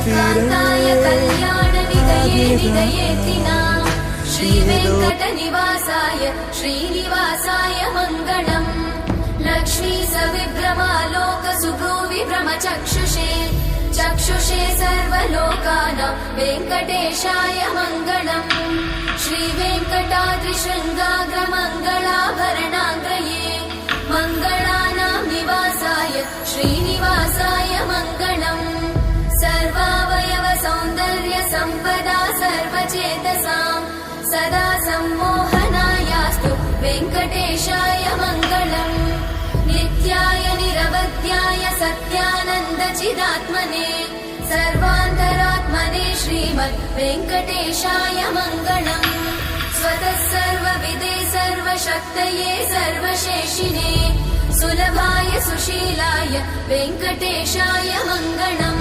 कान्ताय कल्याणनिधये निधयेतिनां श्रीवेङ्कटनिवासाय श्रीनिवासाय मङ्गलम् लक्ष्मी सविभ्रमालोक सुभ्रूविभ्रमचक्षुषे चक्षुषे सर्वलोकानां वेङ्कटेशाय मङ्गलम् श्रीवेङ्कटाद्रिशृङ्गाग्रमङ्गलाभरणाङ्गये मङ्गलानां निवासाय श्रीनिवासाय मङ्गलम् सर्वावयव सौन्दर्य सम्पदा सर्वचेतसां सदा सम्मोहनायास्तु वेङ्कटेशाय मङ्गलम् नित्याय निरवध्याय सत्यानन्द चिदात्मने सर्वान्तरात्मने श्रीमद् वेङ्कटेशाय मङ्गलम् स्वतः सर्वविदे सर्वशक्तये सर्वशेषिने सुलभाय सुशीलाय वेङ्कटेशाय मङ्गलम्।